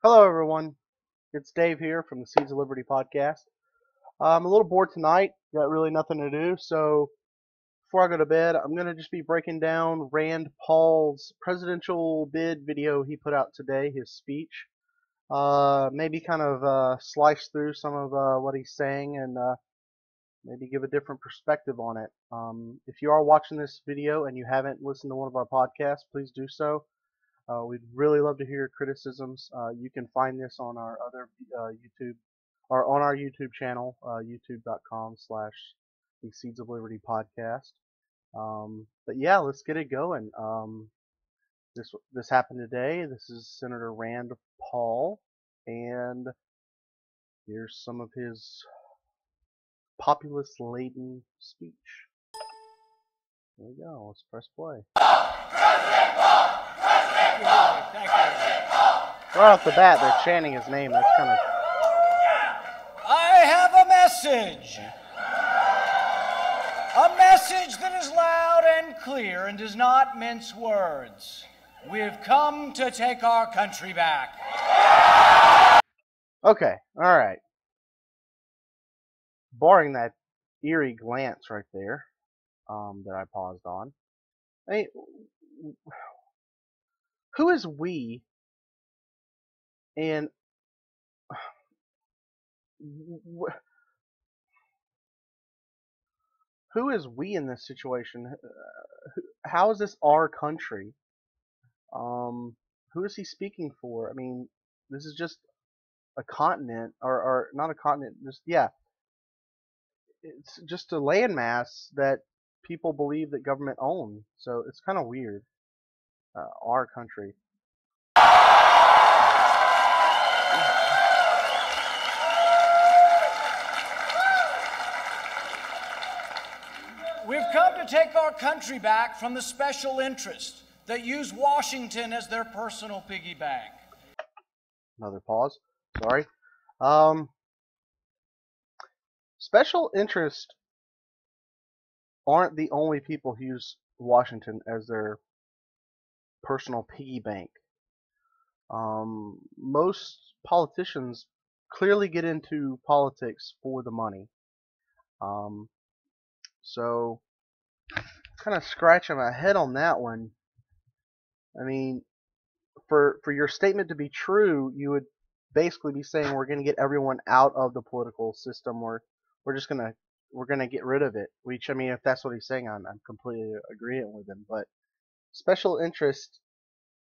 Hello, everyone. It's Dave here from the Seeds of Liberty podcast. I'm a little bored tonight. Got really nothing to do. So before I go to bed, I'm going to just be breaking down Rand Paul's presidential bid video he put out today, his speech. Maybe kind of slice through some of what he's saying and maybe give a different perspective on it. If you are watching this video and you haven't listened to one of our podcasts, please do so. We'd really love to hear your criticisms. You can find this on our other YouTube or on our YouTube channel, youtube.com/the Seeds of Liberty podcast. But yeah, let's get it going. This happened today. This is Senator Rand Paul, and here's some of his populist-laden speech. There we go. Let's press play. Thank you. Right off the bat, they're chanting his name. That's kind of. I have a message. A message that is loud and clear and does not mince words. We've come to take our country back. Okay, alright. Barring that eerie glance right there, that I paused on. I mean, who is we? And who is we in this situation? How is this our country? Who is he speaking for? I mean, this is just a continent, or not a continent, just, yeah, it's just a landmass that people believe that government owns. So it's kind of weird. Our country. We've come to take our country back from the special interests that use Washington as their personal piggy bank. Another pause. Sorry. Special interests aren't the only people who use Washington as their personal piggy bank. Most politicians clearly get into politics for the money. So, kind of scratching my head on that one. I mean, for your statement to be true, you would basically be saying we're going to get everyone out of the political system, or we're going to get rid of it. Which, I mean, if that's what he's saying, I'm completely agreeing with him. But special interest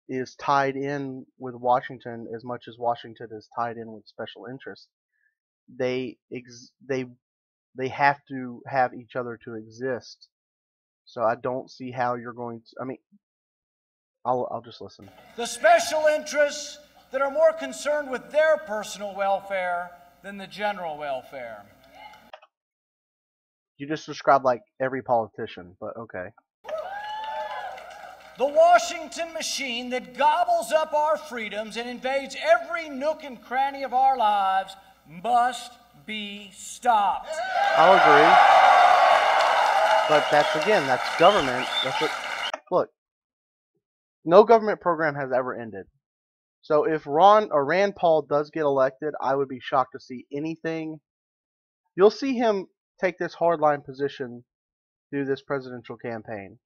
is tied in with Washington as much as Washington is tied in with special interest. They have to have each other to exist. So I don't see how you're going to. I mean, I'll just listen. The special interests that are more concerned with their personal welfare than the general welfare. You just described like every politician, but okay. The Washington machine that gobbles up our freedoms and invades every nook and cranny of our lives must be stopped. I'll agree. But that's government. Look, no government program has ever ended. So if Rand Paul does get elected, I would be shocked to see anything. You'll see him take this hardline position through this presidential campaign.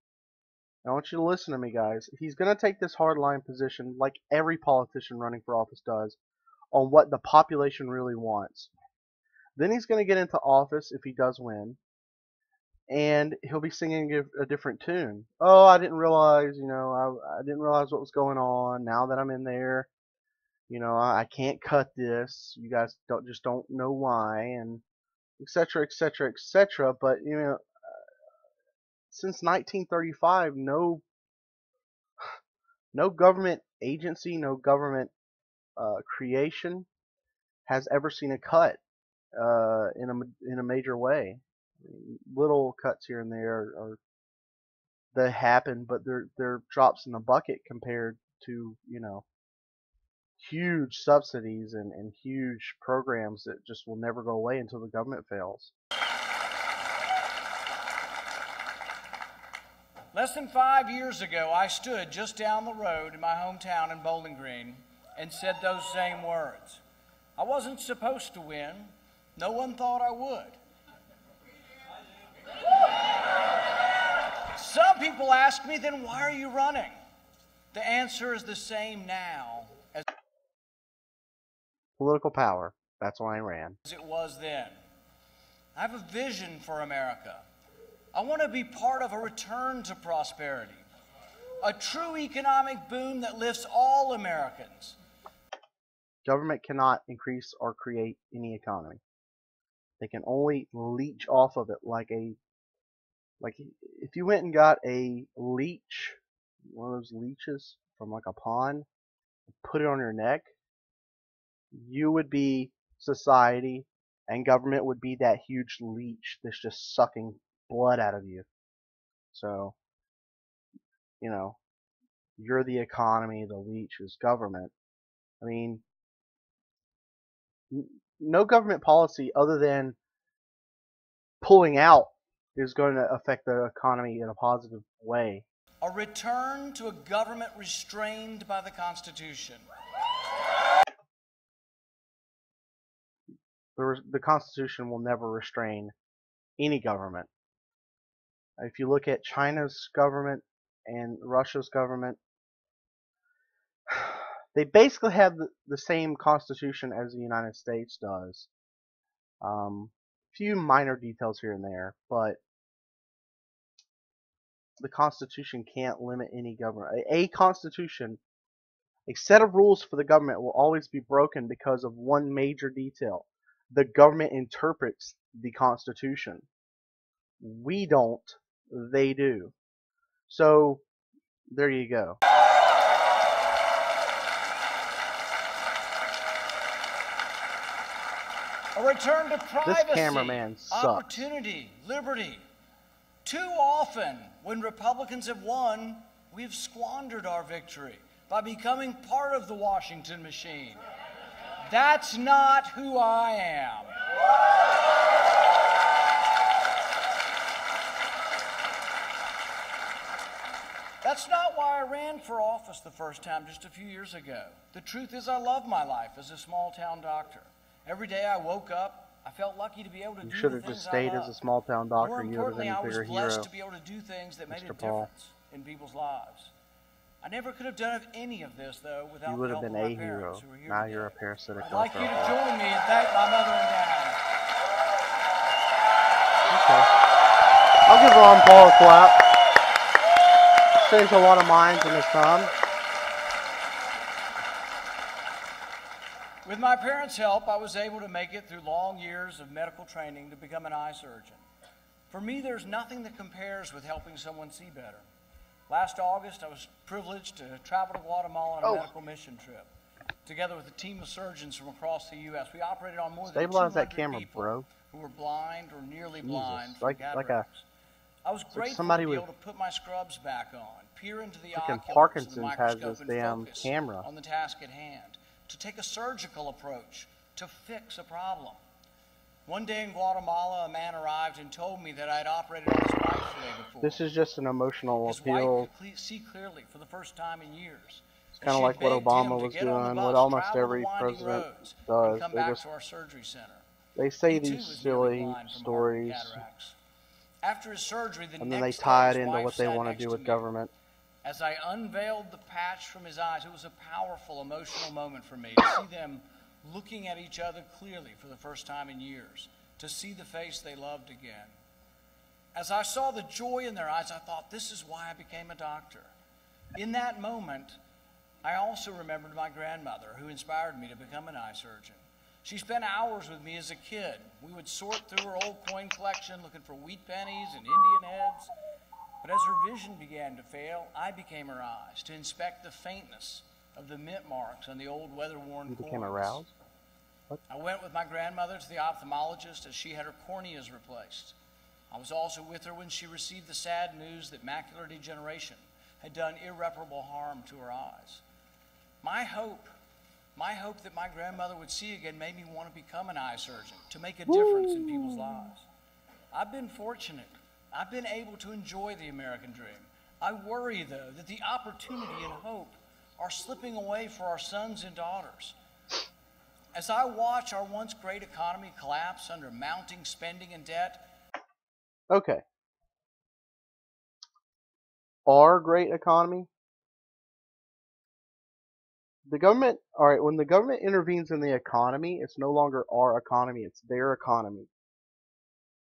I want you to listen to me, guys. He's going to take this hardline position, like every politician running for office does, on what the population really wants. Then he's going to get into office if he does win, and he'll be singing a different tune. Oh, I didn't realize, I didn't realize what was going on. Now that I'm in there, I can't cut this. You guys don't know why, and etc., etc., etc. But since 1935, no government agency, no government creation has ever seen a cut in a major way. Little cuts here and there they happen, but they're drops in the bucket compared to huge subsidies and huge programs that just will never go away until the government fails. Less than 5 years ago, I stood just down the road in my hometown in Bowling Green and said those same words. I wasn't supposed to win. No one thought I would. Some people ask me, then why are you running? The answer is the same now as Political power. That's why I ran. it was then. I have a vision for America. I want to be part of a return to prosperity, a true economic boom that lifts all Americans. Government cannot increase or create any economy. They can only leech off of it like if you went and got a leech, one of those leeches from like a pond, put it on your neck, you would be society, and government would be that huge leech that's just sucking blood out of you. So, you're the economy, the leech is government. I mean, no government policy other than pulling out is going to affect the economy in a positive way. A return to a government restrained by the Constitution. The Constitution will never restrain any government. If you look at China's government and Russia's government, they basically have the same constitution as the United States does. Few minor details here and there, but the Constitution can't limit any government. A constitution, a set of rules for the government will always be broken because of one major detail. The government interprets the Constitution. We don't, they do. So, there you go. A return to privacy, This cameraman sucks. opportunity, liberty. Too often, when Republicans have won, we've squandered our victory by becoming part of the Washington machine. That's not who I am. That's not why I ran for office the first time just a few years ago. The truth is I love my life as a small-town doctor. Every day I woke up, I felt lucky to be able to do the things I love. You should have just stayed as a small-town doctor. More You would have been importantly, a I was bigger blessed hero. to be able to do things that made a Mr. Paul. difference in people's lives. I never could have done any of this, though, without You the would have help been of a my hero. parents who are here Now today. you're a parasitic. I'd like you to join me and thank my mother and dad. Okay. I'll give Ron Paul a clap. Changed a lot of minds in his time. With my parents' help, I was able to make it through long years of medical training to become an eye surgeon. For me, there's nothing that compares with helping someone see better. Last August, I was privileged to travel to Guatemala on a medical mission trip. Together with a team of surgeons from across the U.S., we operated on more than 200 Stabilize that camera, people bro. who were blind or nearly blind from Like cataracts. I was grateful somebody to be with able to put my scrubs back on, peer into the freaking oculars of the Parkinson's has microscope this and damn focus camera. on the task at hand, to take a surgical approach, to fix a problem. One day in Guatemala, a man arrived and told me that I had operated on his wife the day before. This is just an emotional His appeal. wife could see clearly for the first time in years. It's kind of like what Obama was doing, what almost every president does. Come back to our surgery center. They say He, too, these was nearly silly blind from stories, cataracts. After his surgery, the and then they next day, tie his it into wife what they sat want to next do with me. government. As I unveiled the patch from his eyes, it was a powerful, emotional moment for me to see them looking at each other clearly for the first time in years, to see the face they loved again. As I saw the joy in their eyes, I thought, this is why I became a doctor. In that moment, I also remembered my grandmother, who inspired me to become an eye surgeon. She spent hours with me as a kid. We would sort through her old coin collection, looking for wheat pennies and Indian heads. But as her vision began to fail, I became her eyes to inspect the faintness of the mint marks on the old weather-worn coins. You became aroused? What? I went with my grandmother to the ophthalmologist as she had her corneas replaced. I was also with her when she received the sad news that macular degeneration had done irreparable harm to her eyes. My hope that my grandmother would see again made me want to become an eye surgeon, to make a difference in people's lives. I've been fortunate. I've been able to enjoy the American dream. I worry, though, that the opportunity and hope are slipping away for our sons and daughters. As I watch our once great economy collapse under mounting spending and debt. Okay. Our great economy? The government, alright, when the government intervenes in the economy, it's no longer our economy, it's their economy.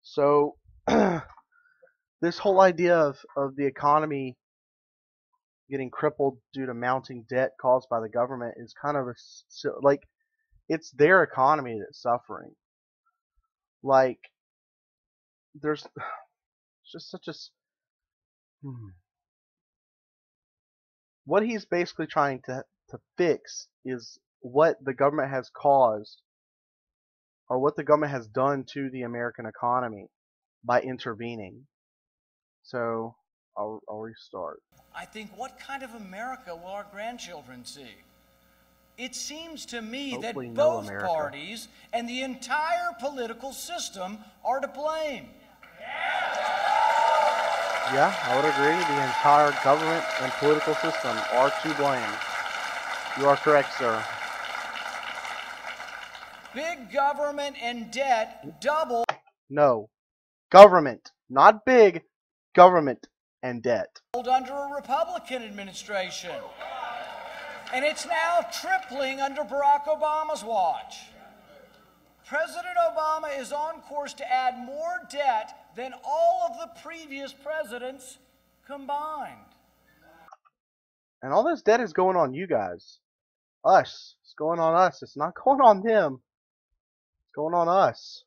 So, this whole idea of the economy getting crippled due to mounting debt caused by the government is kind of like, it's their economy that's suffering. Like, there's just such a what he's basically trying to fix is what the government has caused, or what the government has done to the American economy by intervening. So I'll restart. I think, what kind of America will our grandchildren see? It seems to me Hopefully that no both America. parties and the entire political system are to blame. Yeah, I would agree. The entire government and political system are to blame. You are correct, sir. Big government and debt double. No. Government. Not big. Government and debt. Under a Republican administration. And it's now tripling under Barack Obama's watch. President Obama is on course to add more debt than all of the previous presidents combined. And all this debt is going on you guys. Us. It's going on us. It's not going on them. It's going on us.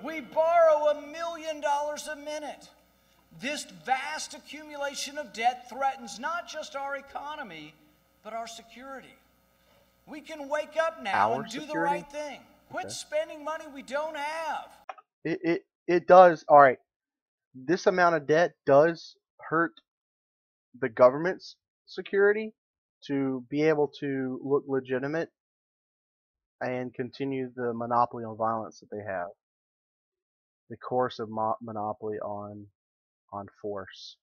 We borrow $1 million a minute. This vast accumulation of debt threatens not just our economy, but our security. We can wake up now and do the right thing. Quit spending money we don't have. It does. All right. This amount of debt does hurt the government's security to be able to look legitimate and continue the monopoly on violence that they have. The coercive monopoly on force.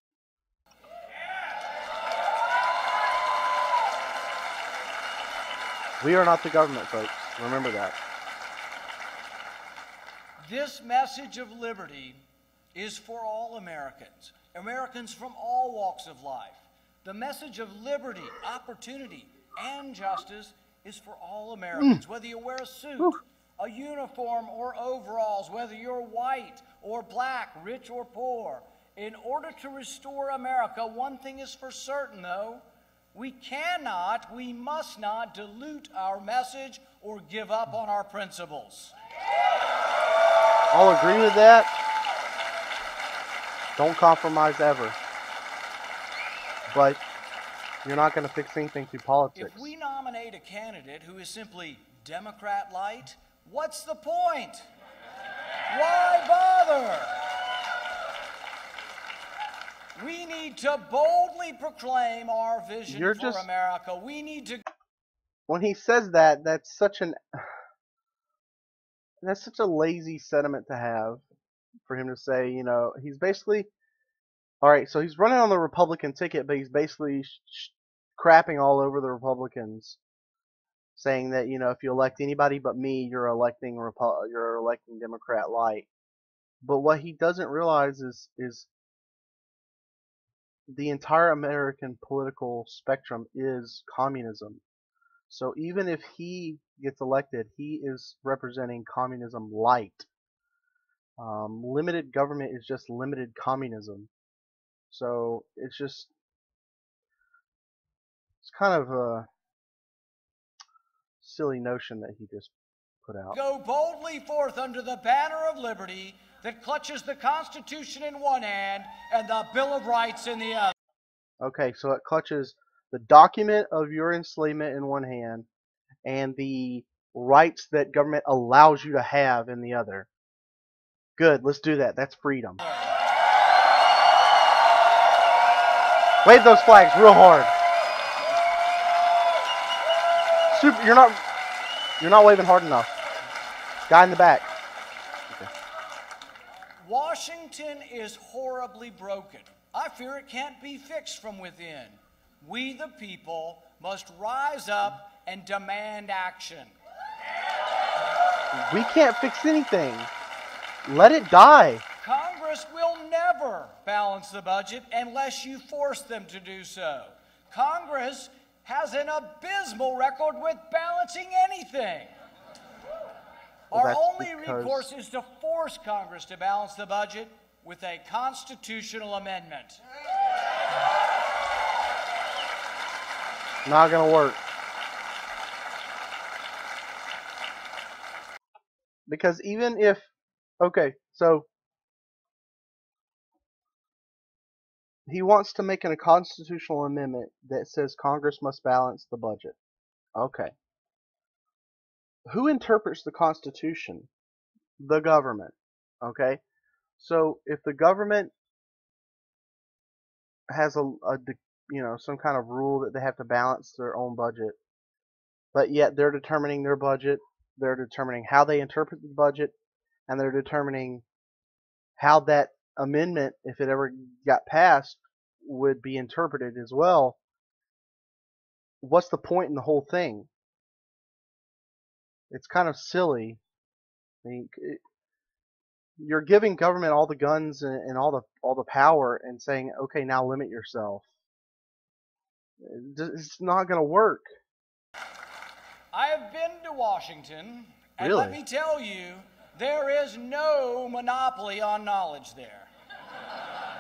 We are not the government, folks. Remember that. This message of liberty is for all Americans, Americans from all walks of life. The message of liberty, opportunity, and justice is for all Americans, whether you wear a suit, a uniform, or overalls, whether you're white or black, rich or poor. In order to restore America, one thing is for certain, though. We must not dilute our message or give up on our principles. I'll agree with that. Don't compromise ever. But you're not going to fix anything through politics. If we nominate a candidate who is simply Democrat light, what's the point? Why bother? We need to boldly proclaim our vision for America. We need to. When he says that, that's such a lazy sentiment to have for him to say. You know, he's basically, all right. So he's running on the Republican ticket, but he's basically crapping all over the Republicans, saying that, you know, if you elect anybody but me, you're electing Democrat light. But what he doesn't realize is the entire American political spectrum is communism. So even if he gets elected, he is representing communism light. Limited government is just limited communism. So it's kind of a silly notion that he just put out. Go boldly forth under the banner of liberty that clutches the Constitution in one hand and the Bill of Rights in the other. Okay, so it clutches the document of your enslavement in one hand and the rights that government allows you to have in the other. Good, let's do that. That's freedom. Wave those flags real hard. You're not waving hard enough. Guy in the back. Okay. Washington is horribly broken. I fear it can't be fixed from within. We, the people, must rise up and demand action. We can't fix anything. Let it die. Congress will never balance the budget unless you force them to do so. Congress has an abysmal record with balancing anything. Well, Our that's only because- recourse is to force Congress to balance the budget with a constitutional amendment. Not gonna work. Because even if, okay, so he wants to make a constitutional amendment that says Congress must balance the budget. Okay. Who interprets the Constitution? The government. Okay. So if the government has some kind of rule that they have to balance their own budget, but yet they're determining their budget, they're determining how they interpret the budget, and they're determining how that amendment, if it ever got passed, would be interpreted as well. What's the point in the whole thing? It's kind of silly. I mean, you're giving government all the guns and all the power and saying, okay, now limit yourself. It's not going to work. I have been to Washington, and Really? let me tell you, there is no monopoly on knowledge there.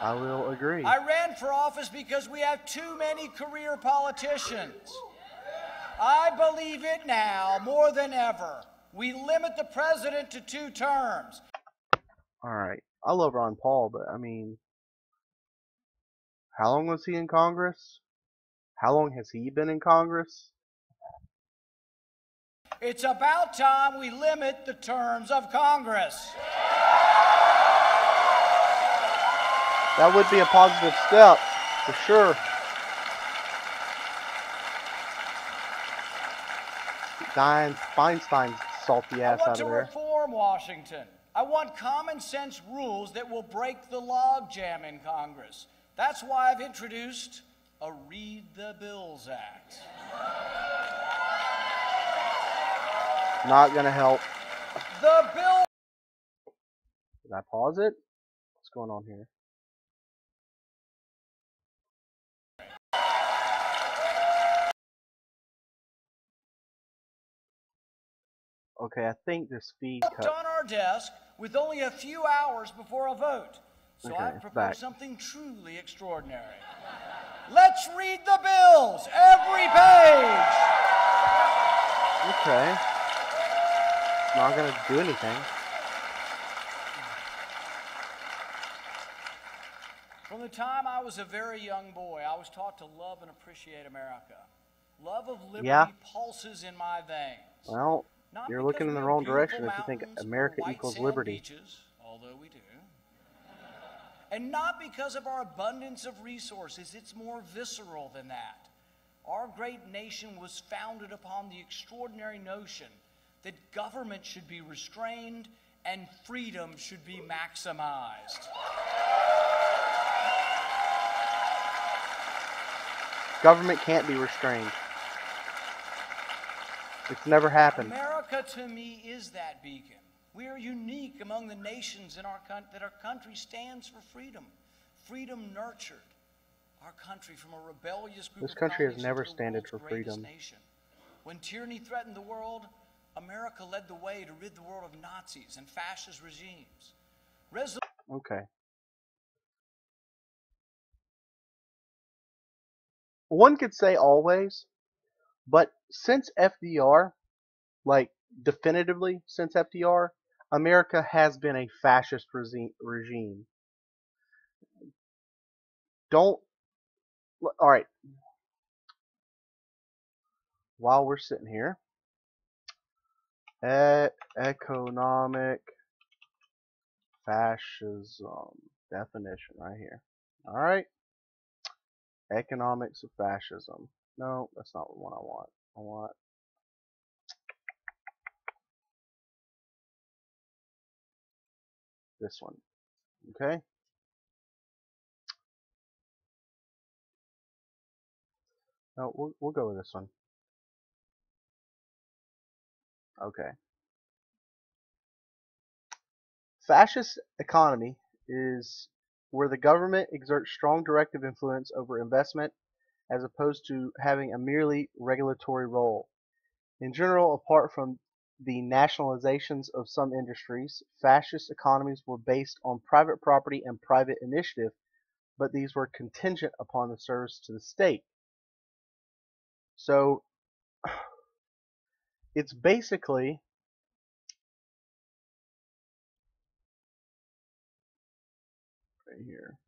I will agree. I ran for office because we have too many career politicians. I believe it now more than ever. We limit the president to 2 terms. All right. I love Ron Paul, but I mean, how long was he in Congress? How long has he been in Congress? It's about time we limit the terms of Congress. That would be a positive step, for sure. Dianne Feinstein's salty ass I want out to of there. reform Washington. I want common sense rules that will break the logjam in Congress. That's why I've introduced a Read the Bills Act. Not gonna help. The bill. Did I pause it? What's going on here? Okay, I think this feed cut. On our desk with only a few hours before a vote. So Okay, I've it's back. proposed something truly extraordinary. Let's read the bills, every page. Okay. Not gonna do anything. From the time I was a very young boy, I was taught to love and appreciate America. Love of liberty Yeah. pulses in my veins. Well, Not you're because looking in we the have wrong beautiful direction if you think mountains or America white equals sand liberty. beaches, although we do. And not because of our abundance of resources. It's more visceral than that. Our great nation was founded upon the extraordinary notion that government should be restrained and freedom should be maximized. Government can't be restrained. It's never happened. America, to me, is that beacon. We are unique among the nations in that our country stands for freedom. Freedom nurtured our country from a rebellious group This of country has colonies never into the standed world's for greatest freedom. nation. When tyranny threatened the world, America led the way to rid the world of Nazis and fascist regimes. Okay. One could say always, but since FDR, like definitively since FDR, America has been a fascist regime. Don't. All right. While we're sitting here, economic fascism definition right here. All right. Economics of fascism. No, that's not the one I want. I want this one. Okay. No, we'll go with this one. Okay. Fascist economy is where the government exerts strong directive influence over investment as opposed to having a merely regulatory role. In general, apart from the nationalizations of some industries, fascist economies were based on private property and private initiative, but these were contingent upon the service to the state. So it's basically right here.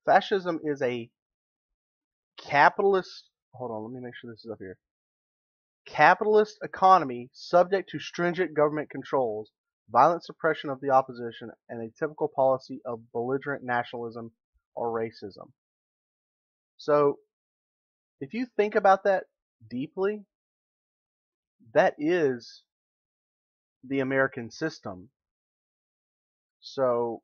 Fascism is a capitalist, hold on, let me make sure this is up here. Capitalist economy subject to stringent government controls, violent suppression of the opposition, and a typical policy of belligerent nationalism or racism. So, if you think about that deeply, that is the American system. So,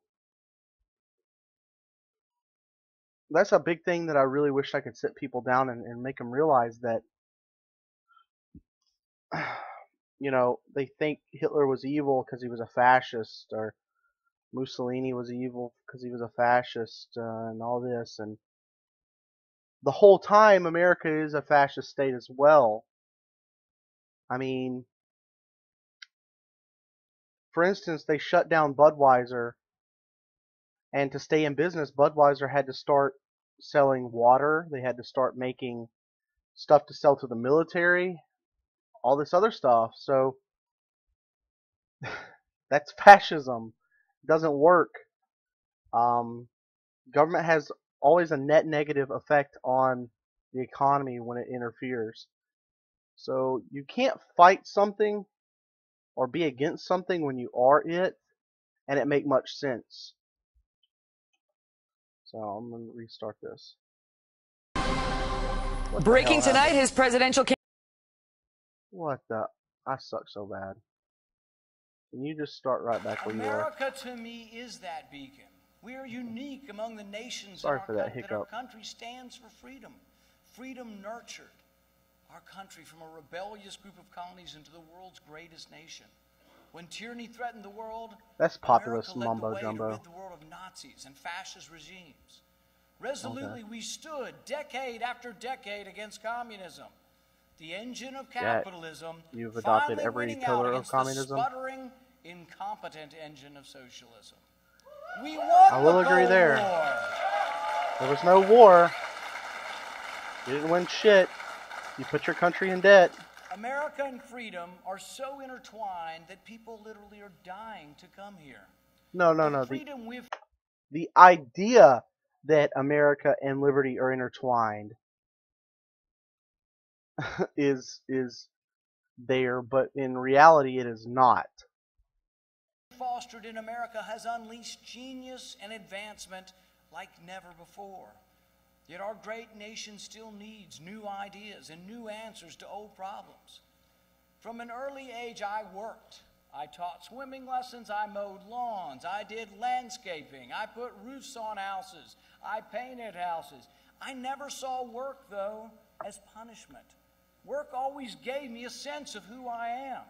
that's a big thing that I really wish I could sit people down and make them realize that, you know, they think Hitler was evil because he was a fascist, or Mussolini was evil because he was a fascist, and all this. And the whole time, America is a fascist state as well. I mean, for instance, they shut down Budweiser, and to stay in business, Budweiser had to start selling water. They had to start making stuff to sell to the military, all this other stuff. So that's fascism. It doesn't work. Government has always a net negative effect on the economy when it interferes. So you can't fight something or be against something when you are it and it make much sense. So I'm going to restart this. Breaking tonight, his presidential campaign. What the? I suck so bad. Can you just start right back where you are? America to me is that beacon. We are unique among the nations Sorry in for that hiccup. our country stands for freedom. Freedom nurtured our country from a rebellious group of colonies into the world's greatest nation. When tyranny threatened the world, that's populist America led mumbo the way jumbo. to rid the world of Nazis and fascist regimes. Resolutely, we stood decade after decade against communism, the engine of capitalism. You've adopted finally every winning pillar out of against communism. The sputtering, incompetent engine of socialism. We won I will the agree Cold there. War. There was no war. You didn't win shit. You put your country in debt. America and freedom are so intertwined that people literally are dying to come here. No. The idea that America and liberty are intertwined is there, but in reality it is not. Fostered in America has unleashed genius and advancement like never before. Yet our great nation still needs new ideas and new answers to old problems. From an early age, I worked. I taught swimming lessons, I mowed lawns, I did landscaping, I put roofs on houses, I painted houses. I never saw work, though, as punishment. Work always gave me a sense of who I am.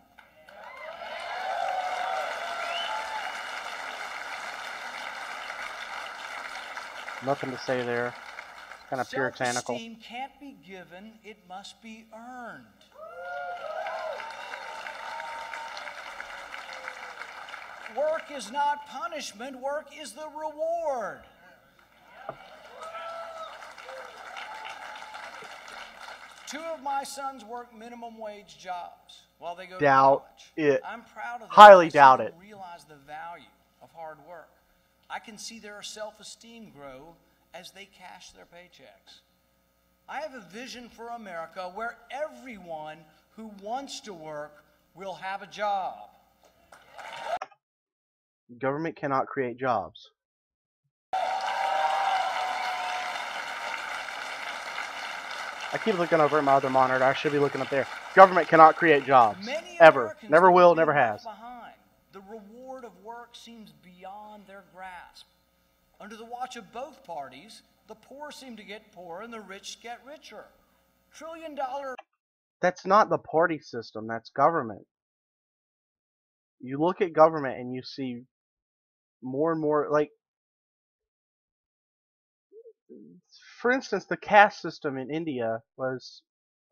Nothing to say there. Kind of puritanical. Self-esteem can't be given, it must be earned. Work is not punishment, work is the reward. Two of my sons work minimum wage jobs while they go to college. It. I'm proud of them. Highly doubt it. Realize the value of hard work. I can see their self-esteem grow as they cash their paychecks. I have a vision for America where everyone who wants to work will have a job. Government cannot create jobs. I keep looking over at my other monitor. I should be looking up there. Government cannot create jobs. Ever. Never will, never has. The reward of work seems beyond their grasp. Under the watch of both parties, the poor seem to get poorer and the rich get richer. Trillion-dollar... That's not the party system, that's government. You look at government and you see more and more, like, for instance, the caste system in India was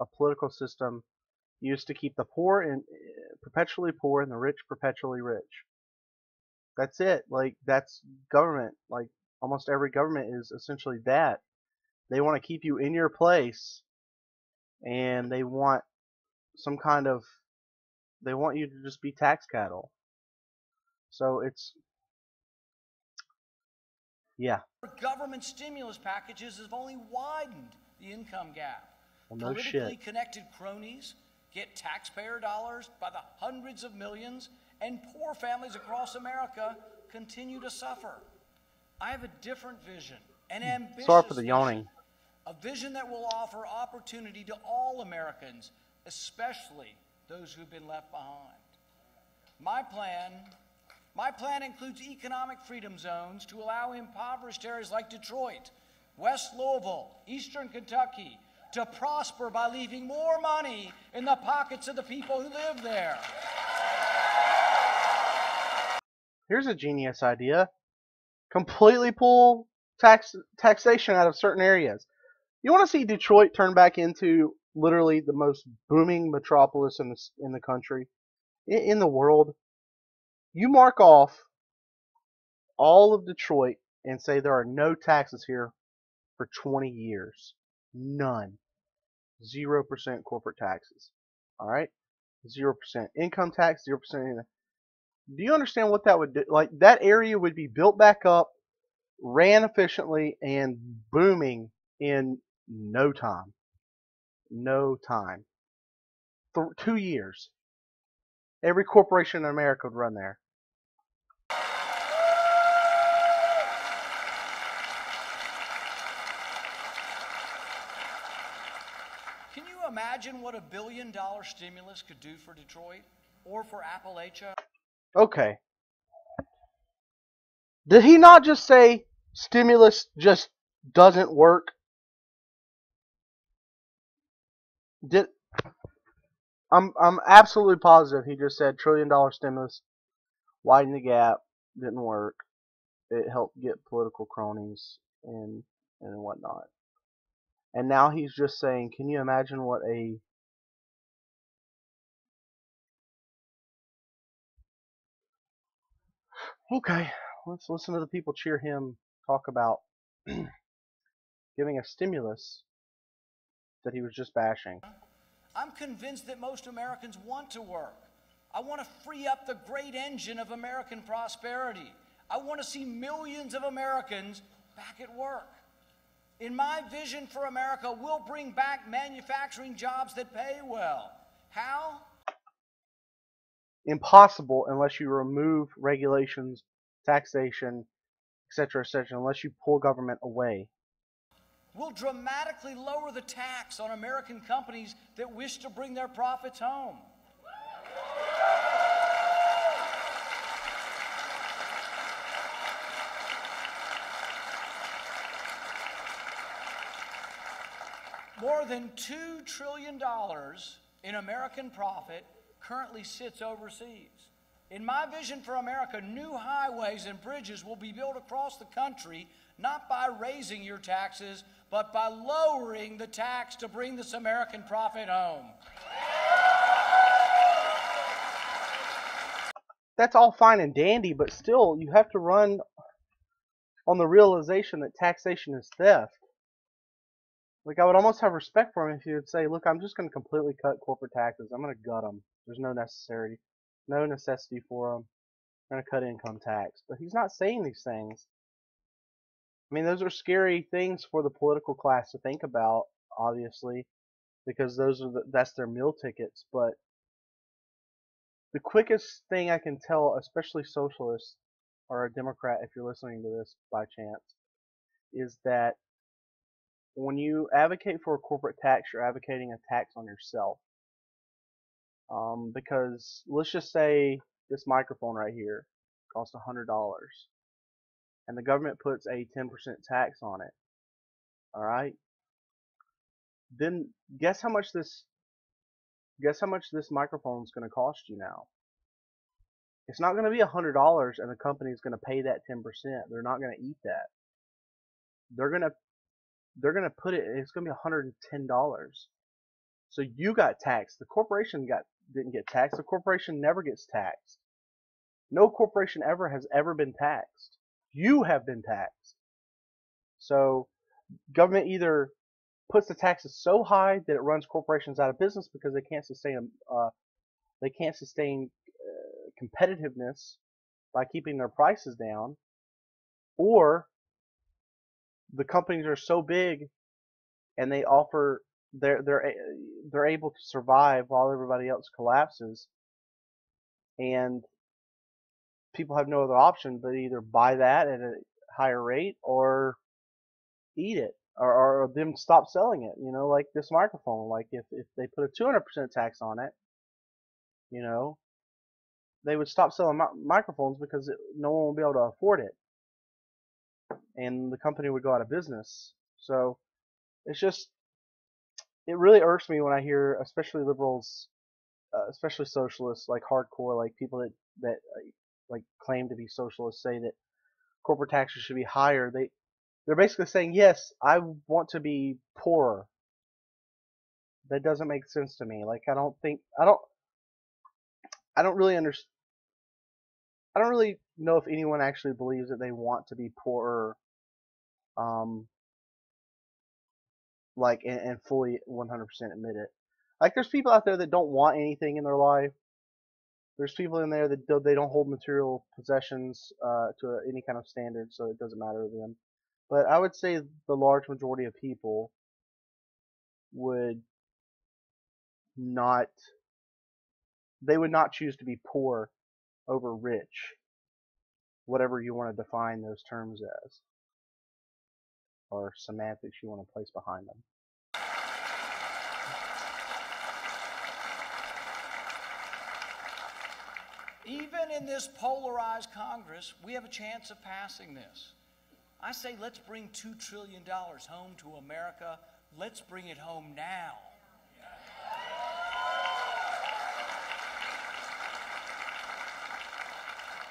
a political system used to keep the poor and perpetually poor and the rich perpetually rich. That's it. Like, that's government. Like, almost every government is essentially that. They want to keep you in your place, and they want some kind of, they want you to just be tax cattle. So it's, yeah. Government stimulus packages have only widened the income gap. Well, no Politically shit. connected cronies get taxpayer dollars by the hundreds of millions, and poor families across America continue to suffer. I have a different vision, an ambitious Sorry for the vision, yawning. a vision that will offer opportunity to all Americans, especially those who've been left behind. My plan includes economic freedom zones to allow impoverished areas like Detroit, West Louisville, Eastern Kentucky to prosper by leaving more money in the pockets of the people who live there. Here's a genius idea. Completely pull taxation out of certain areas. You want to see Detroit turn back into literally the most booming metropolis in the country, in the world? You mark off all of Detroit and say there are no taxes here for 20 years. None. 0% corporate taxes. Alright? 0% income tax, 0%. Do you understand what that would do? Like, that area would be built back up, ran efficiently, and booming in no time. No time. 2 years. Every corporation in America would run there. Can you imagine what $1 billion stimulus could do for Detroit or for Appalachia? Okay. Did he not just say stimulus just doesn't work? I'm absolutely positive he just said $1 trillion stimulus, widen the gap, didn't work. It helped get political cronies and whatnot. And now he's just saying, can you imagine what a okay, let's listen to the people cheer him talk about giving a stimulus that he was just bashing. I'm convinced that most Americans want to work. I want to free up the great engine of American prosperity. I want to see millions of Americans back at work. In my vision for America, we'll bring back manufacturing jobs that pay well. How? Impossible unless you remove regulations, taxation, etc., etc., unless you pull government away. We'll dramatically lower the tax on American companies that wish to bring their profits home. More than $2 trillion in American profit currently sits overseas. In my vision for America, new highways and bridges will be built across the country, not by raising your taxes, but by lowering the tax to bring this American profit home. That's all fine and dandy, but still, you have to run on the realization that taxation is theft. Like, I would almost have respect for him if he would say, look, I'm just going to completely cut corporate taxes. I'm going to gut them. There's no necessity for them. I'm going to cut income tax. But he's not saying these things. I mean, those are scary things for the political class to think about, obviously, because that's their meal tickets. But the quickest thing I can tell, especially socialists or a Democrat, if you're listening to this by chance, is that when you advocate for a corporate tax, you're advocating a tax on yourself. Because let's just say this microphone right here costs $100, and the government puts a 10% tax on it, all right, then guess how much this microphone is going to cost you now. It's not going to be $100, and the company is going to pay that 10%. They're not going to eat that. They're going to put it. It's going to be $110. So you got taxed. The corporation didn't get taxed. The corporation never gets taxed. No corporation has ever been taxed. You have been taxed. So government either puts the taxes so high that it runs corporations out of business because they can't sustain competitiveness by keeping their prices down, or the companies are so big and they're able to survive while everybody else collapses, and people have no other option but either buy that at a higher rate or eat it, or them stop selling it. You know, like this microphone. Like if they put a 200% tax on it, you know, they would stop selling microphones because no one will be able to afford it, and the company would go out of business. So it really irks me when I hear, especially liberals, especially socialists, like hardcore, like people that like claim to be socialists, say that corporate taxes should be higher. They're basically saying, yes, I want to be poorer. That doesn't make sense to me. Like I don't really understand. I don't really know if anyone actually believes that they want to be poorer, like and fully 100% admit it. Like there's people out there that don't want anything in their life. There's people in there that they don't hold material possessions to any kind of standard, so it doesn't matter to them. But I would say the large majority of people would not choose to be poor over rich, whatever you want to define those terms as, or semantics you want to place behind them. Even in this polarized Congress, we have a chance of passing this. I say let's bring $2 trillion home to America. Let's bring it home now.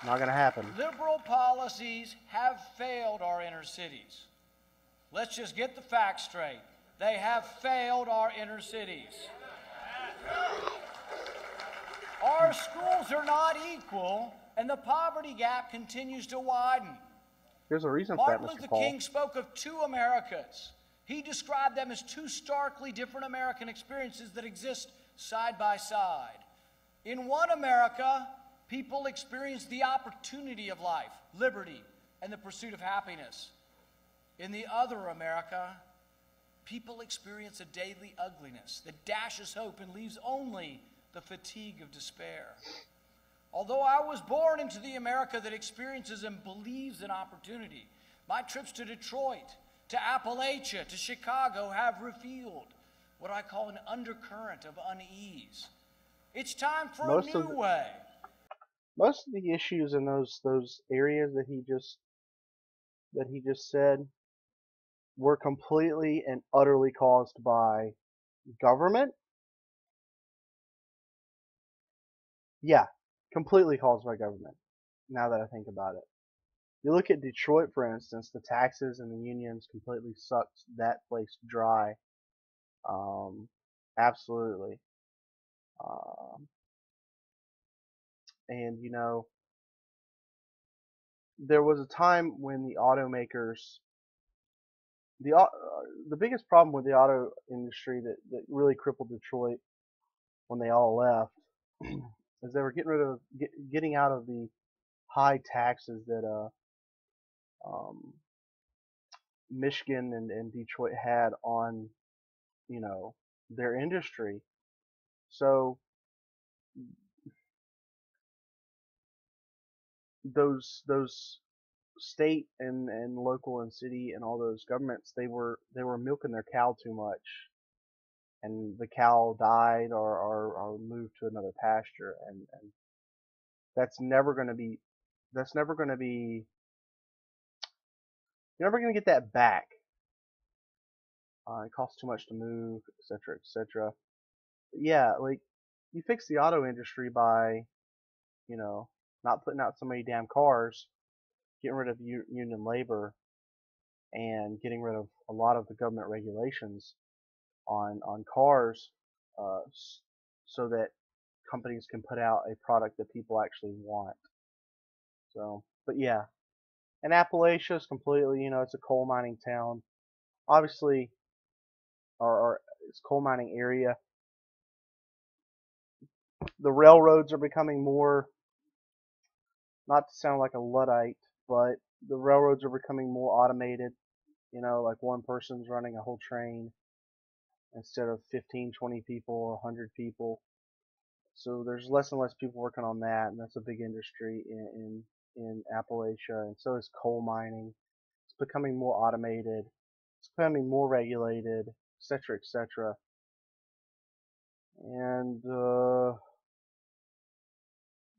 Not going to happen. Liberal policies have failed our inner cities. Let's just get the facts straight. They have failed our inner cities. Our schools are not equal, and the poverty gap continues to widen. There's a reason for that, Mr. Paul. Martin Luther King spoke of two Americas. He described them as two starkly different American experiences that exist side by side. In one America, people experience the opportunity of life, liberty, and the pursuit of happiness. In the other America, people experience a daily ugliness that dashes hope and leaves only the fatigue of despair. Although I was born into the America that experiences and believes in opportunity, my trips to Detroit, to Appalachia, to Chicago have revealed what I call an undercurrent of unease. It's time for a new way. Most of the issues in those areas that he just said were completely and utterly caused by government. Yeah, completely caused by government, now that I think about it. You look at Detroit, for instance, the taxes and the unions completely sucked that place dry. Absolutely. And, you know, there was a time when the automakers, the biggest problem with the auto industry that really crippled Detroit when they all left is they were getting out of the high taxes that Michigan and Detroit had on, you know, their industry. So those state and local and city and all those governments, they were milking their cow too much, and the cow died or moved to another pasture, and that's never going to be You're never going to get that back. It costs too much to move, etc., etc. Yeah, like you fix the auto industry by, you know, not putting out so many damn cars, getting rid of union labor, and getting rid of a lot of the government regulations on cars, so that companies can put out a product that people actually want. So, but yeah, and Appalachia is completely, it's a coal mining town, obviously, or it's coal mining area. The railroads are becoming more, not to sound like a Luddite, but the railroads are becoming more automated. Like one person's running a whole train instead of 15, 20 people or 100 people. So there's less and less people working on that, and that's a big industry in Appalachia. And so is coal mining. It's becoming more automated. It's becoming more regulated, etc., etc. And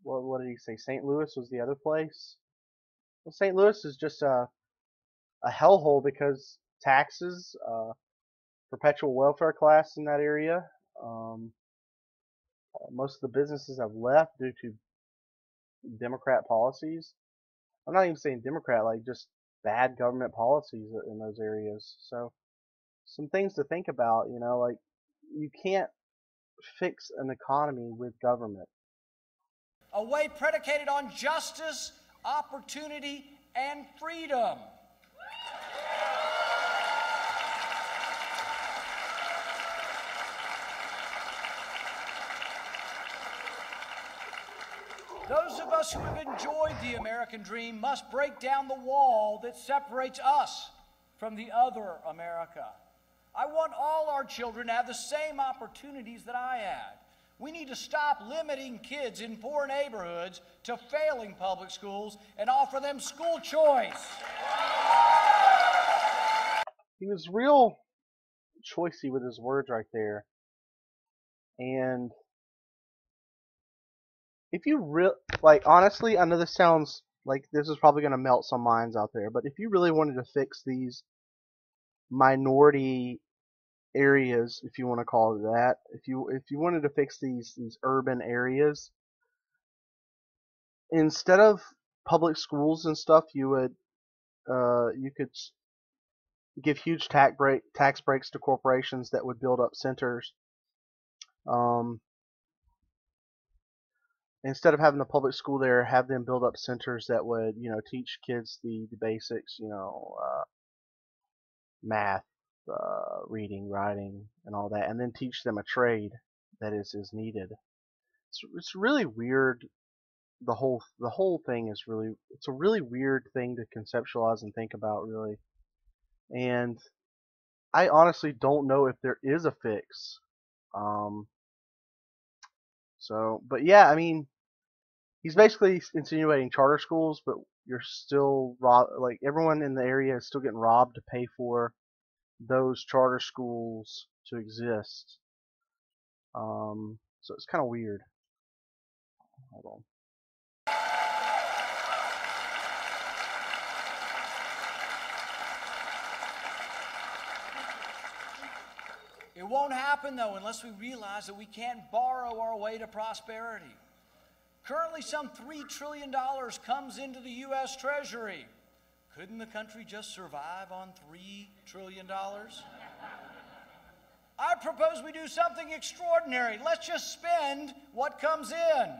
what did he say? St. Louis was the other place. Well, St. Louis is just a hellhole because taxes, perpetual welfare class in that area. Most of the businesses have left due to Democrat policies. I'm not even saying Democrat, like just bad government policies in those areas. So some things to think about, like you can't fix an economy with government. A way predicated on justice, opportunity, and freedom. Those of us who have enjoyed the American dream must break down the wall that separates us from the other America. I want all our children to have the same opportunities that I had. We need to stop limiting kids in poor neighborhoods to failing public schools and offer them school choice. He was real choicey with his words right there. And if you honestly, I know this sounds like this is probably going to melt some minds out there, but if you really wanted to fix these minority areas, if you want to call it that, if you wanted to fix these urban areas, instead of public schools and stuff, you could give huge tax breaks to corporations that would build up centers. Instead of having a public school there, have them build up centers that would, teach kids the basics, math, reading, writing, and all that, and then teach them a trade that is needed. It's really weird. The whole thing is it's a really weird thing to conceptualize and think about, really. And I honestly don't know if there is a fix. But yeah, I mean, he's basically insinuating charter schools, but you're still everyone in the area is still getting robbed to pay for those charter schools to exist. So it's kind of weird. Hold on. It won't happen, though, unless we realize that we can't borrow our way to prosperity. Currently, some $3 trillion comes into the U.S. Treasury. Couldn't the country just survive on $3 trillion? I propose we do something extraordinary. Let's just spend what comes in.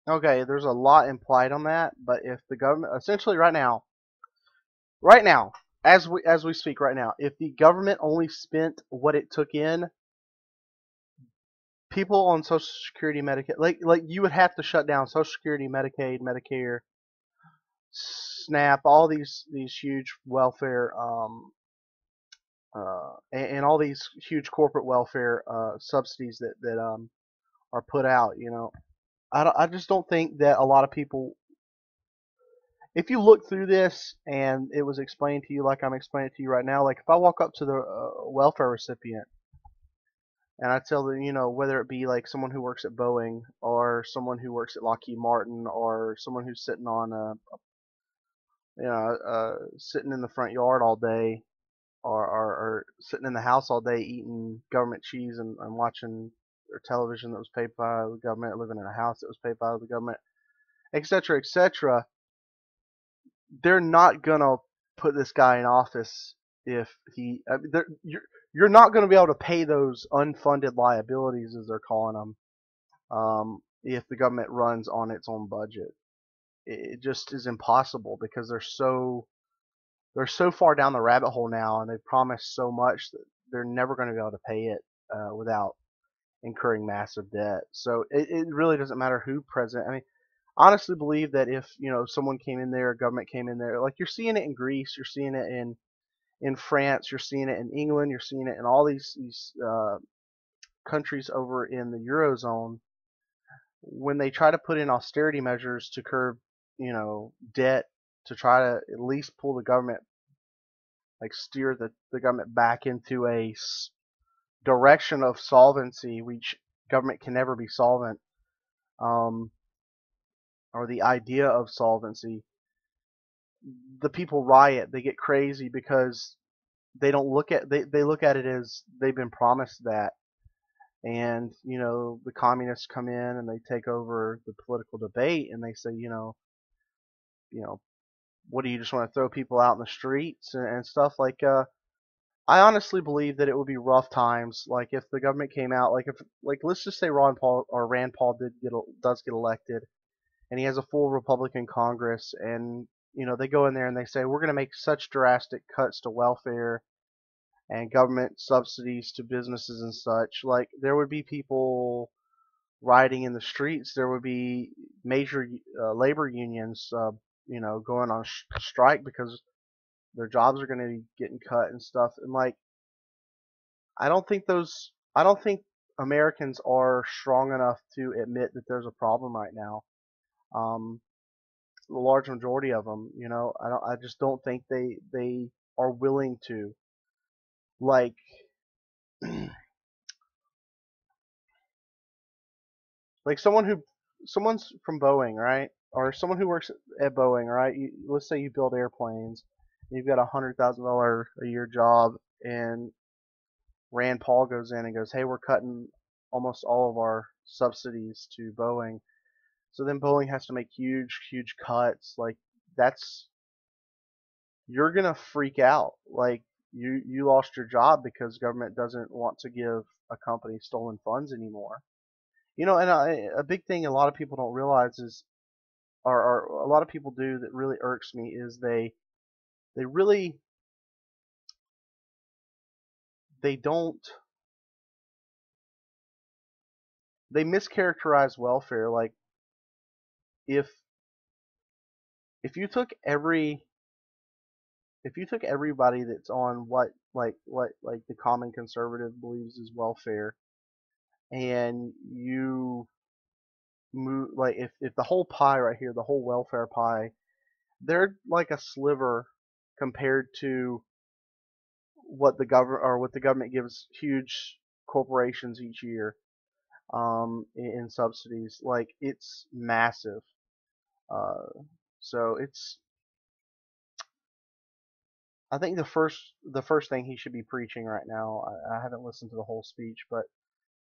Okay, there's a lot implied on that, but if the government, essentially right now, as we speak right now, if the government only spent what it took in, people on Social Security, Medicaid, like you would have to shut down Social Security, Medicaid, Medicare, SNAP, all these huge welfare, and all these huge corporate welfare subsidies that are put out. I just don't think that a lot of people, if you look through this and it was explained to you like I'm explaining it to you right now, like if I walk up to the welfare recipient And I tell them, whether it be like someone who works at Boeing or someone who works at Lockheed Martin or someone who's sitting on sitting in the front yard all day or sitting in the house all day eating government cheese and watching their television that was paid by the government, living in a house that was paid by the government, etc., etc. They're not gonna put this guy in office if he. You're not going to be able to pay those unfunded liabilities, as they're calling them, if the government runs on its own budget. It just is impossible because they're so far down the rabbit hole now, and they promise so much that they're never going to be able to pay it without incurring massive debt. So it really doesn't matter who president. I mean, I honestly believe that if someone came in there, government came in there, like you're seeing it in Greece, you're seeing it in France, you're seeing it in England, you're seeing it in all these countries over in the Eurozone, when they try to put in austerity measures to curb, debt, to try to at least pull the government, like steer the government back into a direction of solvency, which government can never be solvent, or the idea of solvency. The people riot, they get crazy because they don't look at they look at it as they've been promised that, and the communists come in and they take over the political debate and they say what do you just want to throw people out in the streets and stuff like I honestly believe that it would be rough times, like if the government came out, like if let's just say Ron Paul or Rand Paul does get elected and he has a full Republican Congress, and they go in there and they say we're going to make such drastic cuts to welfare and government subsidies to businesses and such. Like there would be people rioting in the streets. There would be major labor unions, going on strike because their jobs are going to be getting cut and stuff. And like, I don't think Americans are strong enough to admit that there's a problem right now. The large majority of them, I just don't think they are willing to. Like, like someone's from Boeing, right? Or someone who works at Boeing, right? Let's say you build airplanes, you've got $100,000 a year job, and Rand Paul goes in and goes, "Hey, we're cutting almost all of our subsidies to Boeing." So then Boeing has to make huge, huge cuts. Like you're gonna freak out. Like you lost your job because government doesn't want to give a company stolen funds anymore. And a big thing a lot of people don't realize is, or a lot of people do that really irks me, is they mischaracterize welfare. Like if you took everybody that's on what the common conservative believes is welfare, and you move, like if the whole pie right here, the whole welfare pie, they're like a sliver compared to what the government gives huge corporations each year in subsidies. Like it's massive. So I think the first thing he should be preaching right now. I haven't listened to the whole speech, but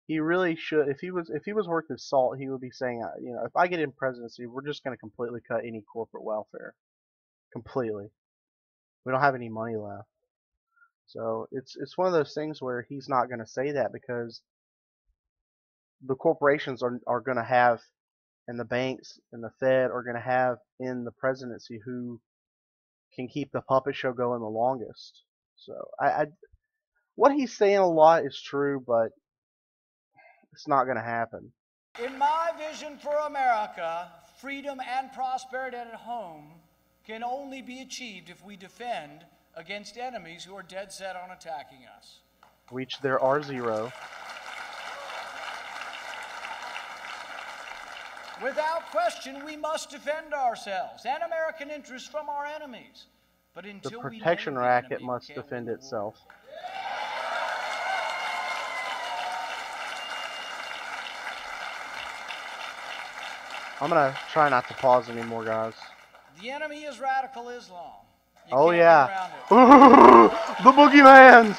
he really should. If he was worth his salt, he would be saying, if I get in presidency, we're just going to completely cut any corporate welfare, completely. We don't have any money left. So it's one of those things where he's not going to say that because the corporations are going to have, and the banks and the Fed are going to have in the presidency who can keep the puppet show going the longest. So what he's saying a lot is true, but it's not going to happen. In my vision for America, freedom and prosperity at home can only be achieved if we defend against enemies who are dead set on attacking us. Reach their R0. Without question, we must defend ourselves and American interests from our enemies. But until the protection racket must defend itself. I'm going to try not to pause anymore, guys. The enemy is radical Islam. You Oh, can't yeah. get around it. The boogeymans.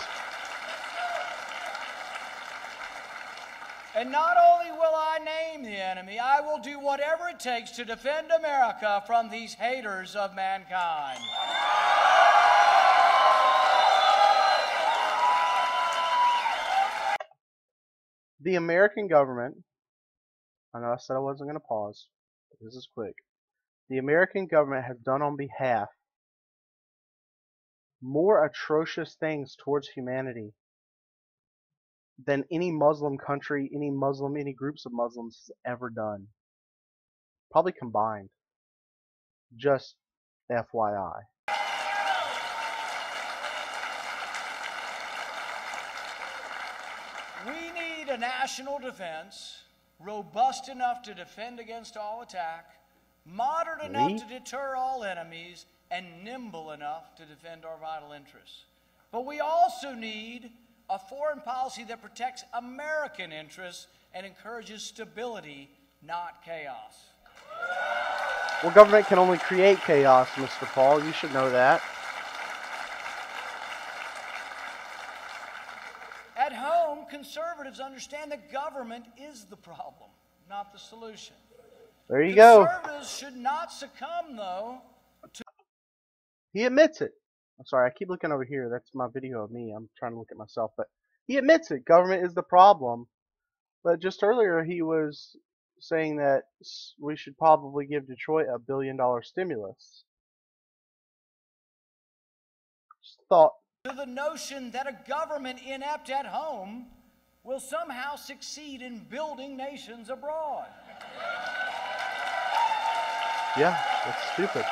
And not only will I name the enemy, I will do whatever it takes to defend America from these haters of mankind. The American government, I know I said I wasn't going to pause, but this is quick. The American government has done on behalf more atrocious things towards humanity than any Muslim country, any groups of Muslims has ever done. Probably combined. Just FYI. We need a national defense robust enough to defend against all attack, modern enough to deter all enemies, and nimble enough to defend our vital interests. But we also need a foreign policy that protects American interests and encourages stability, not chaos. Well, government can only create chaos, Mr. Paul. You should know that. At home, conservatives understand that government is the problem, not the solution. There you go. Conservatives should not succumb, though, to... He admits it. I'm sorry, I keep looking over here. That's my video of me. I'm trying to look at myself. But he admits it. Government is the problem. But just earlier, he was saying that we should probably give Detroit $1 billion stimulus. Just thought. To the notion that a government inept at home will somehow succeed in building nations abroad. Yeah, that's stupid.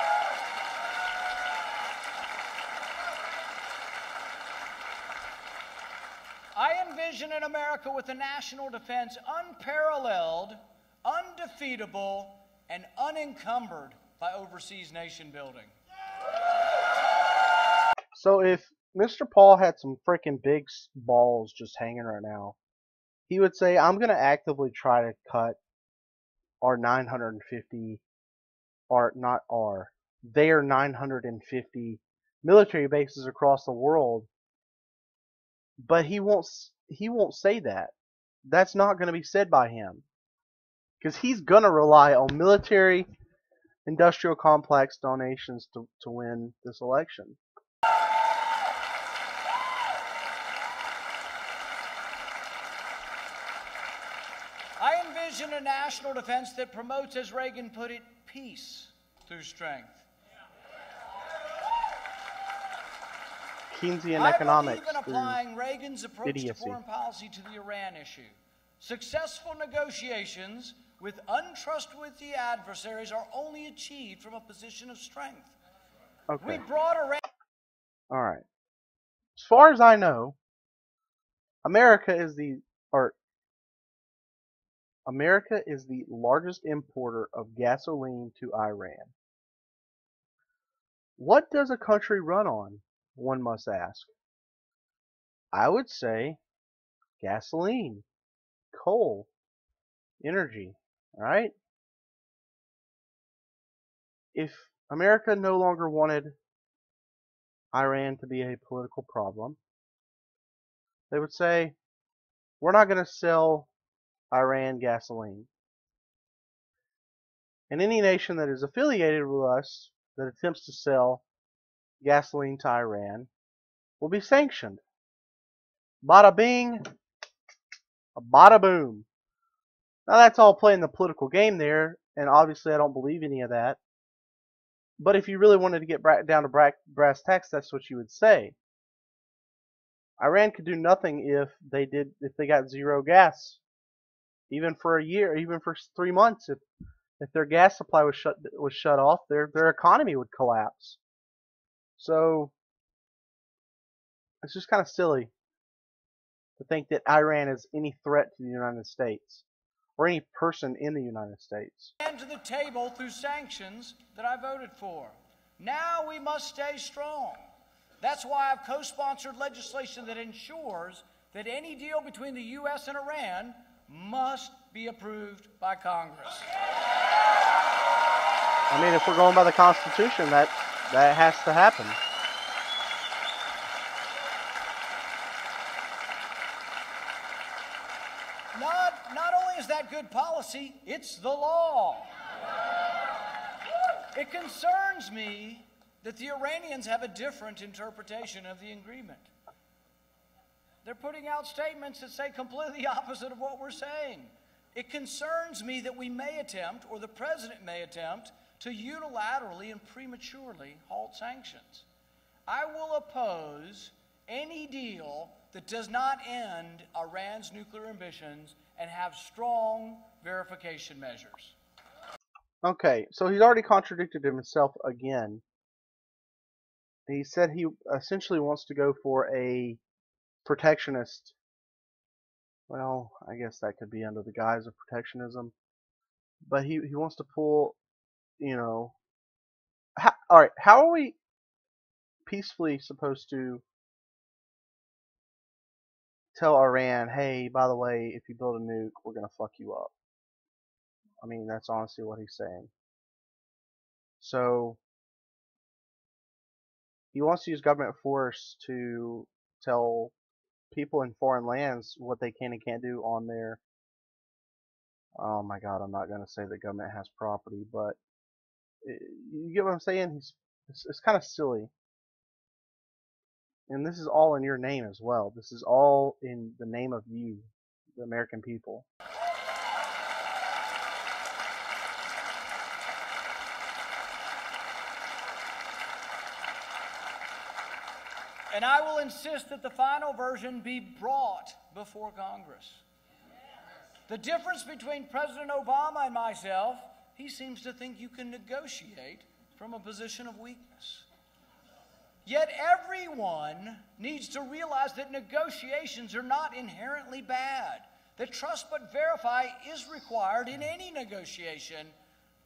I envision an America with a national defense unparalleled, undefeatable, and unencumbered by overseas nation building. So if Mr. Paul had some freaking big balls just hanging right now, he would say, I'm going to actively try to cut our 950, or not our, their 950 military bases across the world. But he won't say that. That's not going to be said by him. Because he's going to rely on military industrial complex donations to win this election. I envision a national defense that promotes, as Reagan put it, peace through strength. Keynesian economics. I believe in applying Reagan's approach idiocy. to foreign policy to the Iran issue. Successful negotiations with untrustworthy adversaries are only achieved from a position of strength. Okay. We brought Iran... All right. As far as I know, America is the largest importer of gasoline to Iran. What does a country run on, one must ask? I would say gasoline, coal, energy, right? If America no longer wanted Iran to be a political problem, they would say, we're not going to sell Iran gasoline. And any nation that is affiliated with us that attempts to sell gasoline to Iran will be sanctioned. Bada bing, bada boom. Now that's all playing the political game there, and obviously I don't believe any of that. But if you really wanted to get down to brass tacks, that's what you would say. Iran could do nothing if they got zero gas, even for a year, even for 3 months. If their gas supply was shut off, their economy would collapse. So it's just kind of silly to think that Iran is any threat to the United States or any person in the United States. And to the table through sanctions that I voted for. Now we must stay strong. That's why I've co-sponsored legislation that ensures that any deal between the U.S. and Iran must be approved by Congress. I mean, if we're going by the Constitution, that has to happen. Not only is that good policy, it's the law. It concerns me that the Iranians have a different interpretation of the agreement. They're putting out statements that say completely opposite of what we're saying. It concerns me that we may attempt, or the president may attempt, to unilaterally and prematurely halt sanctions. I will oppose any deal that does not end Iran's nuclear ambitions and have strong verification measures. Okay, so he's already contradicted himself again. He said he essentially wants to go for a protectionist. Well, I guess that could be under the guise of protectionism. But he wants to pull, you know. Alright, how are we peacefully supposed to tell Iran, hey, by the way, if you build a nuke, we're going to fuck you up? I mean, that's honestly what he's saying. So, he wants to use government force to tell people in foreign lands what they can and can't do on their, oh my god, I'm not going to say the government has property, but you get what I'm saying? It's kind of silly. And this is all in your name as well. This is all in the name of you, the American people. And I will insist that the final version be brought before Congress. The difference between President Obama and myself, he seems to think you can negotiate from a position of weakness. Yet everyone needs to realize that negotiations are not inherently bad, that trust but verify is required in any negotiation,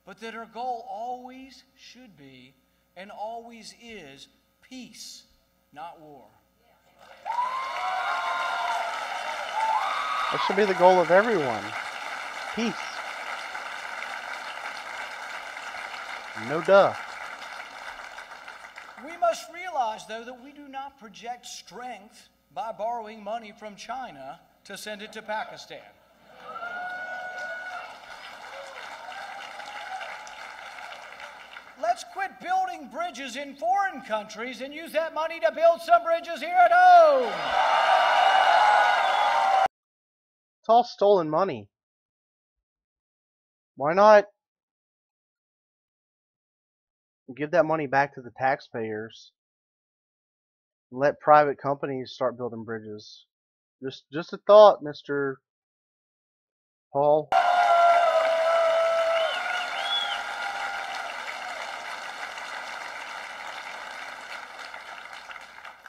but that our goal always should be and always is peace, not war. That should be the goal of everyone. Peace. No duh. We must realize, though, that we do not project strength by borrowing money from China to send it to Pakistan. Let's quit building bridges in foreign countries and use that money to build some bridges here at home. It's all stolen money. Why not give that money back to the taxpayers and let private companies start building bridges? Just a thought, Mr. Paul.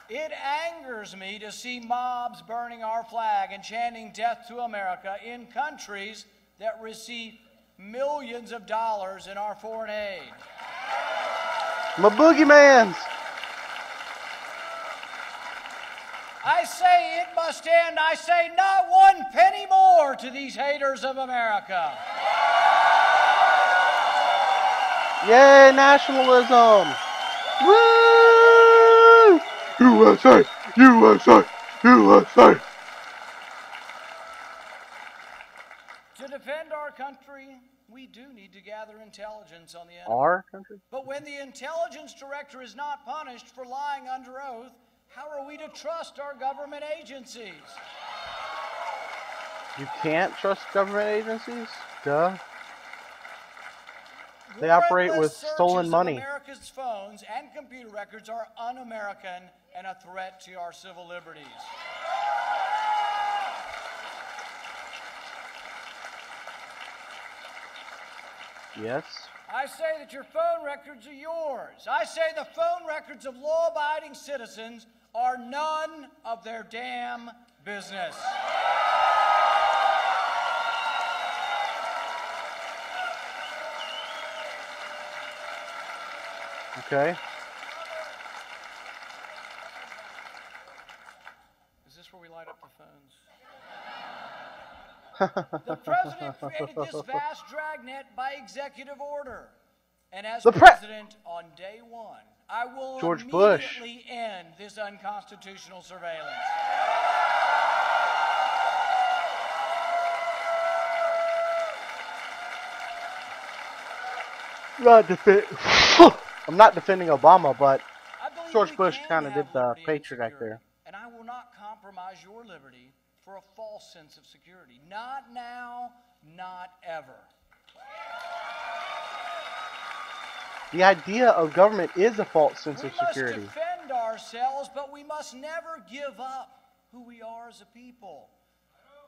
It angers me to see mobs burning our flag and chanting death to America in countries that receive millions of dollars in our foreign aid. My boogeymans! I say it must end. I say not one penny more to these haters of America. Yay, nationalism! Woo! USA! USA! USA! To defend our country, we do need to gather intelligence on the enemy. Our country? But when the intelligence director is not punished for lying under oath, how are we to trust our government agencies? You can't trust government agencies? Duh. They operate with stolen money. America's phones and computer records are un-American and a threat to our civil liberties. Yes. I say that your phone records are yours. I say the phone records of law-abiding citizens are none of their damn business. Okay. Is this where we light up the phones? The president created this vast dragnet by executive order. And as The president on day one, I will George Bush. immediately end this unconstitutional surveillance. I'm not defending Obama, but I believe George we Bush can kind of did have the liberty and Patriot Act security, there. and I will not compromise your liberty for a false sense of security. Not now, not ever. The idea of government is a false sense We of must security. defend ourselves, but we must never give up who we are as a people.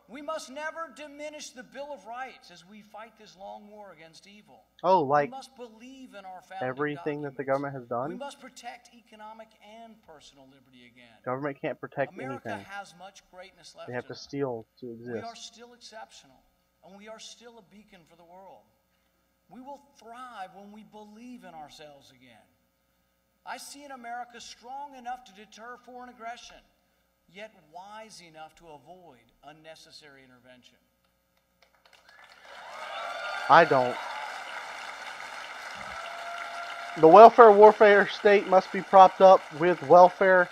We must never diminish the Bill of Rights as we fight this long war against evil. Oh, We like must believe in our founding everything that the documents. government has We done? must protect economic and personal liberty again. Government can't protect America anything. has much greatness left They have in to it. steal to We are exist. still exceptional, and we are still a beacon for the world. We will thrive when we believe in ourselves again. I see an America strong enough to deter foreign aggression, yet wise enough to avoid unnecessary intervention. I don't. The welfare warfare state must be propped up with welfare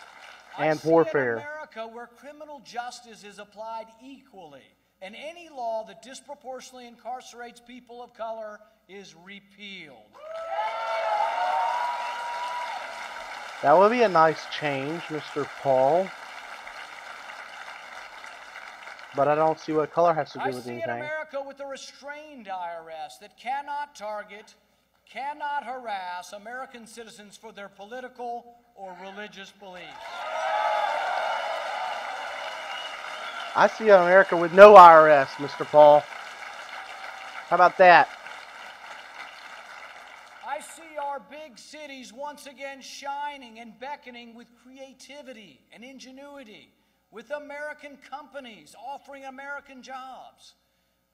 and I see warfare. an America where criminal justice is applied equally, and any law that disproportionately incarcerates people of color is repealed. That would be a nice change, Mr. Paul. But I don't see what color has to I do with see an anything. America with a restrained IRS that cannot target, cannot harass American citizens for their political or religious beliefs. I see an America with no IRS, Mr. Paul. How about that? I see our big cities once again shining and beckoning with creativity and ingenuity, with American companies offering American jobs.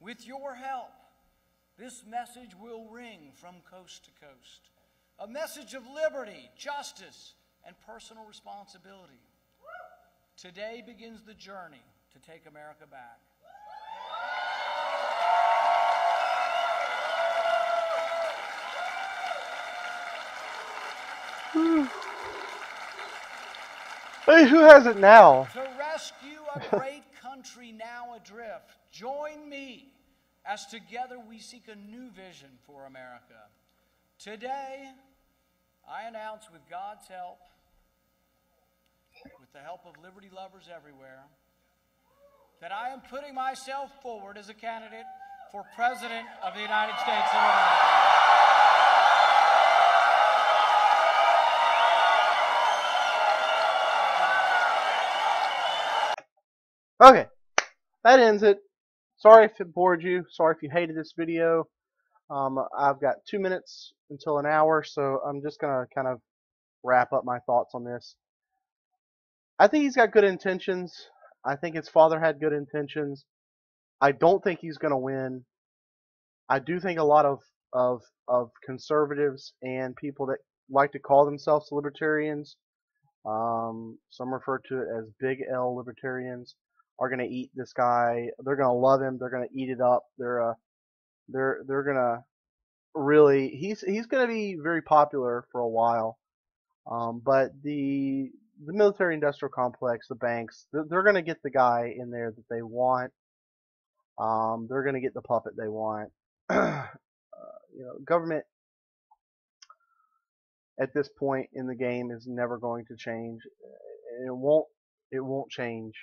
With your help, this message will ring from coast to coast. A message of liberty, justice, and personal responsibility. Today begins the journey to take America back. Hey, who has it now? To rescue a great country now adrift, join me as together we seek a new vision for America. Today, I announce with God's help, with the help of liberty lovers everywhere, that I am putting myself forward as a candidate for President of the United States of America. Okay, that ends it. Sorry if it bored you. Sorry if you hated this video. I've got 2 minutes until an hour, so I'm just going to kind of wrap up my thoughts on this. I think he's got good intentions. I think his father had good intentions. I don't think he's going to win. I do think a lot of conservatives and people that like to call themselves libertarians, some refer to it as big L libertarians, are going to eat this guy. They're going to love him. They're going to eat it up. They're going to really, he's going to be very popular for a while. But the military-industrial complex, the banks, they're going to get the guy in there that they want. They're going to get the puppet they want. Government at this point in the game is never going to change. It won't change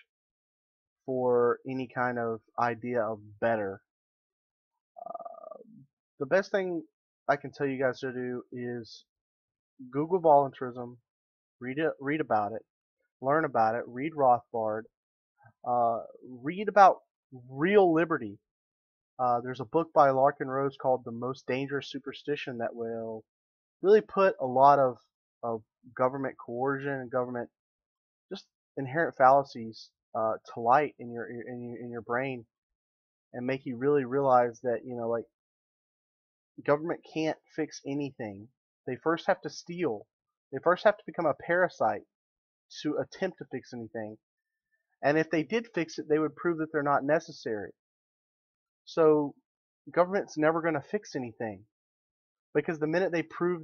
for any kind of idea of better. The best thing I can tell you guys to do is Google voluntarism, read about it, learn about it, read Rothbard, read about real liberty. There's a book by Larkin Rose called The Most Dangerous Superstition that will really put a lot of government coercion and government just inherent fallacies to light in your brain, and make you really realize that like government can't fix anything. They first have to steal. They first have to become a parasite to attempt to fix anything. And if they did fix it, they would prove that they're not necessary. So government's never going to fix anything. because the minute they prove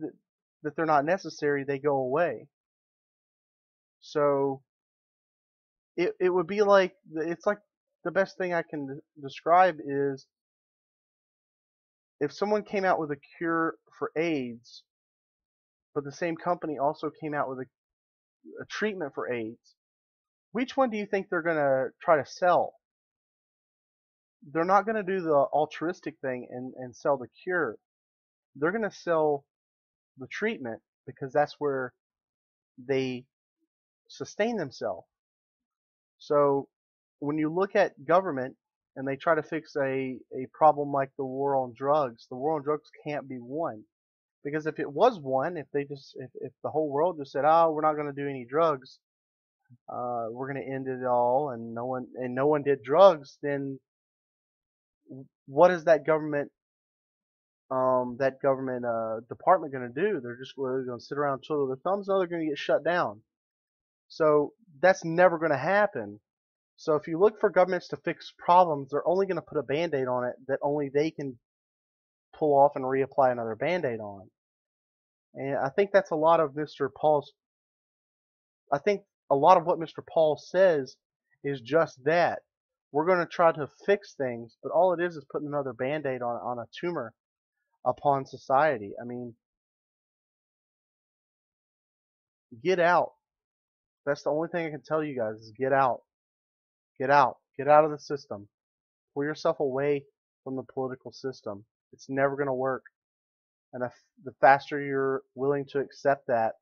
that they're not necessary, they go away. So it would be like, it's like, the best thing I can describe is if someone came out with a cure for AIDS, but the same company also came out with a treatment for AIDS, which one do you think they're going to try to sell? They're not going to do the altruistic thing and sell the cure. They're going to sell the treatment because that's where they sustain themselves. So when you look at government and they try to fix a problem like the war on drugs can't be won. Because if it was won, if the whole world just said, oh, we're not going to do any drugs, we're going to end it all, and no one did drugs, then what is that government department going to do? They're just going to sit around and twiddle their thumbs, or they're going to get shut down. So that's never going to happen. So if you look for governments to fix problems, they're only going to put a band-aid on it that only they can pull off and reapply another band-aid on. And I think that's a lot of I think a lot of what Mr. Paul says is just that. We're going to try to fix things, but all it is putting another band-aid on a tumor upon society. I mean, get out. That's the only thing I can tell you guys is get out. Get out. Get out of the system. Pull yourself away from the political system. It's never going to work. And the faster you're willing to accept that,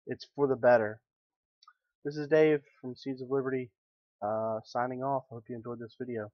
it's for the better. This is Dave from Seeds of Liberty, signing off. I hope you enjoyed this video.